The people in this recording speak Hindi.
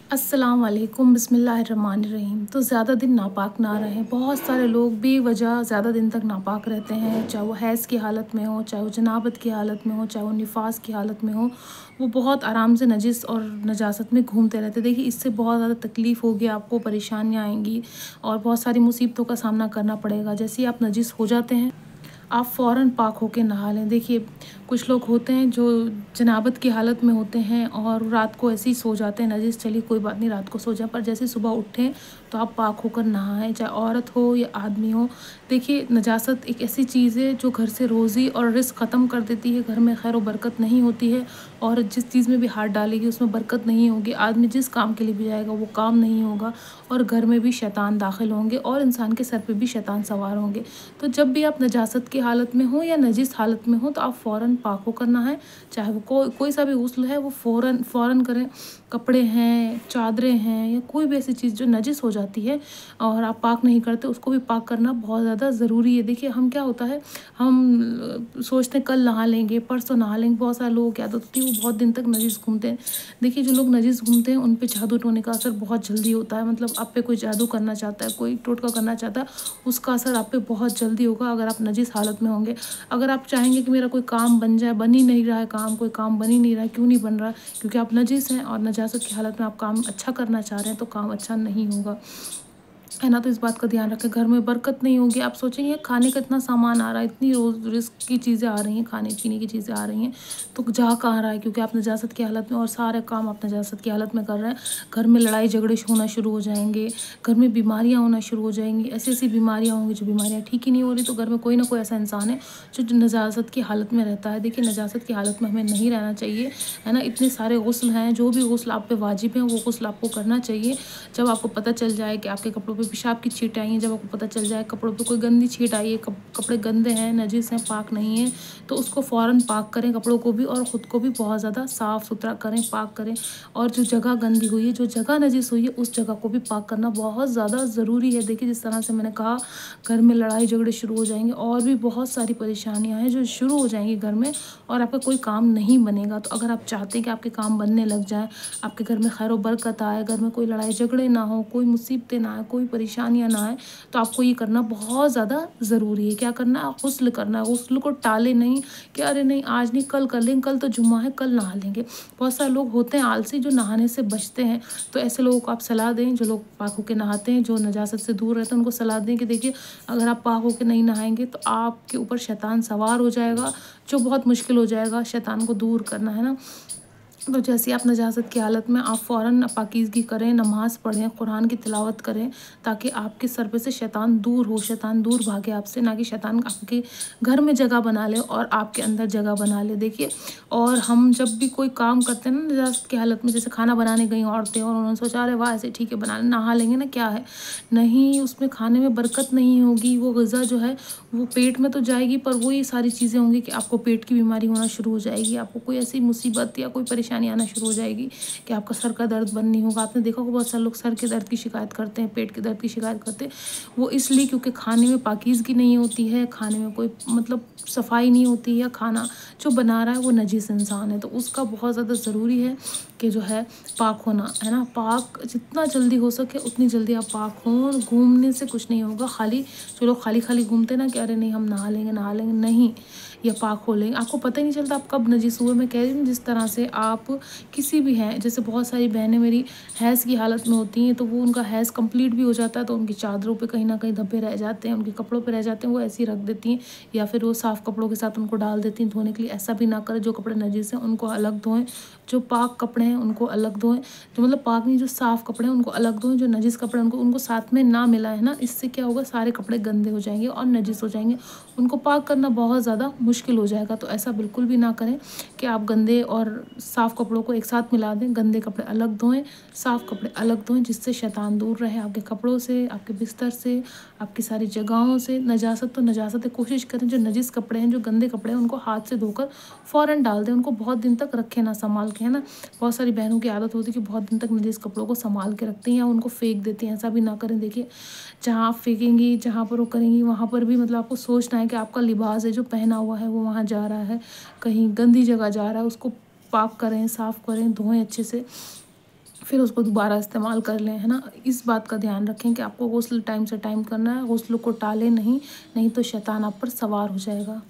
अस्सलाम वालेकुम बिस्मिल्लाहिर्रहमानिर्रहीम। तो ज़्यादा दिन नापाक ना रहें। बहुत सारे लोग बेवजह ज़्यादा दिन तक नापाक रहते हैं, चाहे वो हैज़ की हालत में हो, चाहे वो जनाबत की हालत में हो, चाहे वो निफास की हालत में हो। वो बहुत आराम से नजिस और नजासत में घूमते रहते हैं। देखिए, इससे बहुत ज़्यादा तकलीफ़ होगी, आपको परेशानियाँ आएंगी और बहुत सारी मुसीबतों का सामना करना पड़ेगा। जैसे ही आप नजिस हो जाते हैं, आप फ़ौरन पाक होके नहा लें। देखिए, कुछ लोग होते हैं जो जनाबत की हालत में होते हैं और रात को ऐसे ही सो जाते हैं, नजिस चलिए कोई बात नहीं, रात को सो जाएं, पर जैसे सुबह उठें तो आप पाक होकर नहाएं, चाहे औरत हो या आदमी हो। देखिए, नजासत एक ऐसी चीज़ है जो घर से रोज़ी और रिज़्क ख़त्म कर देती है। घर में खैर व बरकत नहीं होती है और जिस चीज़ में भी हाथ डालेगी उसमें बरकत नहीं होगी। आदमी जिस काम के लिए भी जाएगा वो काम नहीं होगा और घर में भी शैतान दाखिल होंगे और इंसान के सर पे भी शैतान सवार होंगे। तो जब भी आप नजासत की हालत में हो या नजिस हालत में हो तो आप फ़ौरन पाक होकर करना है। चाहे वो कोई सा भी गुस्ल है वो फ़ौरन फ़ौरन करें। कपड़े हैं, चादरें हैं या कोई भी ऐसी चीज़ जो नजिस हो जाती है और आप पाक नहीं करते, उसको भी पाक करना बहुत ज़्यादा ज़रूरी है। देखिए, हम क्या होता है, हम सोचते हैं कल नहा लेंगे, परसों नहा लेंगे। बहुत सारे लोगों की आदत होती है वो बहुत दिन तक नजिस घूमते हैं। देखिए, जो लोग नजिस घूमते हैं उन पे जादू टोने का असर बहुत जल्दी होता है। मतलब आप पे कोई जादू करना चाहता है, कोई टोटका करना चाहता है, उसका असर आप पे बहुत जल्दी होगा अगर आप नजिस हालत में होंगे। अगर आप चाहेंगे कि मेरा कोई काम बन जाए, बन ही नहीं रहा है काम, कोई काम बन ही नहीं रहा है, क्यों नहीं बन रहा है? क्योंकि आप नजिस हैं और नजासत की हालत में आप काम अच्छा करना चाह रहे हैं तो काम अच्छा नहीं होगा, है ना? तो इस बात का ध्यान रखें, घर में बरकत नहीं होगी। आप सोचेंगे खाने का इतना सामान आ रहा है, इतनी रोज़ रिस्क की चीज़ें आ रही हैं, खाने पीने की चीज़ें आ रही हैं, तो जा कहाँ रहा है? क्योंकि आप नजासत की हालत में और सारे काम आप नजासत की हालत में कर रहे हैं। घर में लड़ाई झगड़े होना शुरू हो जाएंगे, घर में बीमारियाँ होना शुरू हो जाएंगी। ऐसी ऐसी बीमारियाँ होंगी जो बीमारियाँ ठीक ही नहीं हो रही। तो घर में कोई ना कोई ऐसा इंसान है जो नजासत की हालत में रहता है। देखिए, नजासत की हालत में हमें नहीं रहना चाहिए, है ना? इतने सारे गुस्ल हैं, जो भी गुस्ल आप पे वाजिब हैं वो गुस्ल आपको करना चाहिए। जब आपको पता चल जाए कि आपके कपड़ों पे पेशाब की छींट आई हैं, जब आपको पता चल जाए कपड़ों पे कोई गंदी छींट आई है, कपड़े गंदे हैं, नजिस हैं, पाक नहीं है, तो उसको फ़ौरन पाक करें, कपड़ों को भी और ख़ुद को भी बहुत ज़्यादा साफ़ सुथरा करें, पाक करें। और जो जगह गंदी हुई है, जो जगह नजिस हुई है, उस जगह को भी पाक करना बहुत ज़्यादा ज़रूरी है। देखिए, जिस तरह से मैंने कहा, घर में लड़ाई झगड़े शुरू हो जाएंगे और भी बहुत सारी परेशानियाँ हैं जो शुरू हो जाएंगी घर में और आपका कोई काम नहीं बनेगा। तो अगर आप चाहते हैं कि आपके काम बनने लग जाए, आपके घर में खैर व बरकत आए, घर में कोई लड़ाई झगड़े ना हो, कोई मुसीबतें ना आए, कोई परेशानियाँ ना आए, तो आपको ये करना बहुत ज़्यादा ज़रूरी है। क्या करना है? गुस्ल करना है। गुस्ल को टाले नहीं कि अरे नहीं आज नहीं कल कर लेंगे, कल तो जुम्मा है, कल नहा लेंगे। बहुत सारे लोग होते हैं आलसी जो नहाने से बचते हैं। तो ऐसे लोगों को आप सलाह दें, जो लोग पाक होकर नहाते हैं, जो नजासत से दूर रहते हैं, उनको सलाह दें कि देखिए, अगर आप पाक होकर नहीं नहाएंगे तो आपके ऊपर शैतान सवार हो जाएगा, जो बहुत मुश्किल हो जाएगा शैतान को दूर करना, है ना? तो जैसे आप नजासत की हालत में आप फ़ौरन पाकीज़गी करें, नमाज़ पढ़ें, कुरान की तिलावत करें, ताकि आपके सर पे से शैतान दूर हो, शैतान दूर भागे आपसे, ना कि शैतान आपके घर में जगह बना ले और आपके अंदर जगह बना ले। देखिए, और हम जब भी कोई काम करते हैं ना नजासत की हालत में, जैसे खाना बनाने गई औरतें और उन्होंने सोचा अरे वाह ऐसे ठीक है बना लें, नहा लेंगे ना, क्या है? नहीं, उसमें खाने में बरकत नहीं होगी। वो ग़िज़ा जो है वो पेट में तो जाएगी, पर वही सारी चीज़ें होंगी कि आपको पेट की बीमारी होना शुरू हो जाएगी, आपको कोई ऐसी मुसीबत या कोई परेशानी आना शुरू हो जाएगी कि आपका सर का दर्द बंद नहीं होगा। आपने देखा होगा बहुत सारे लोग सर के दर्द की शिकायत करते हैं, पेट के दर्द की शिकायत करते हैं, वो इसलिए क्योंकि खाने में पाकीज़गी नहीं होती है, खाने में कोई मतलब सफाई नहीं होती है, या खाना जो बना रहा है वो नजीस इंसान है। तो उसका बहुत ज़्यादा ज़रूरी है कि जो है पाक होना, है ना? पाक जितना जल्दी हो सके उतनी जल्दी आप पाक हों। और घूमने से कुछ नहीं होगा, खाली जो लोग खाली खाली घूमते हैं ना कि अरे नहीं हम नहा लेंगे नहा लेंगे, नहीं, या पाक हो लेंगे, आपको पता ही नहीं चलता आप कब नजिस हुए। मैं कह रही हूँ जिस तरह से आप किसी भी हैं, जैसे बहुत सारी बहनें मेरी हैज़ की हालत में होती हैं, तो वो उनका हैज़ कंप्लीट भी हो जाता है तो उनकी चादरों पे कहीं ना कहीं धब्बे रह जाते हैं, उनके कपड़ों पे रह जाते हैं, वो ऐसे ही रख देती हैं या फिर वो साफ़ कपड़ों के साथ उनको डाल देती हैं धोने के लिए। ऐसा भी ना करें, जो कपड़े नजिस हैं उनको अलग धोएं, जो पाक कपड़े हैं उनको अलग धोएं, जो मतलब पाक नहीं, जो साफ़ कपड़े हैं उनको अलग धोएं, जो नजिस कपड़े हैं उनको साथ में ना मिलाएं, है ना? इससे क्या होगा, सारे कपड़े गंदे हो जाएंगे और नजिस हो जाएंगे, उनको पाक करना बहुत ज़्यादा मुश्किल हो जाएगा। तो ऐसा बिल्कुल भी ना करें कि आप गंदे और साफ़ कपड़ों को एक साथ मिला दें। गंदे कपड़े अलग धोएं, साफ़ कपड़े अलग धोएं, जिससे शैतान दूर रहे आपके कपड़ों से, आपके बिस्तर से, आपकी सारी जगहों से। नजासत तो नजासत है, कोशिश करें जो नजिस कपड़े हैं, जो गंदे कपड़े हैं, उनको हाथ से धोकर फ़ौरन डाल दें, उनको बहुत दिन तक रखें ना संभाल के, है ना? बहुत सारी बहनों की आदत होती है कि बहुत दिन तक नजिस कपड़ों को संभाल के रखती हैं या उनको फेंक देती हैं। ऐसा भी ना करें। देखिए, जहाँ आप फेंकेंगी, जहाँ पर वो करेंगी, वहाँ पर भी मतलब आपको सोचना है कि आपका लिबास है जो पहना हुआ है वो वहाँ जा रहा है, कहीं गंदी जगह जा रहा है, उसको पाक करें, साफ़ करें, धोएं अच्छे से। फिर उसको दोबारा इस्तेमाल कर लें, है ना। इस बात का ध्यान रखें कि आपको गुस्ल टाइम से टाइम करना है, गुस्ल को टालें नहीं, नहीं तो शैतान आप पर सवार हो जाएगा।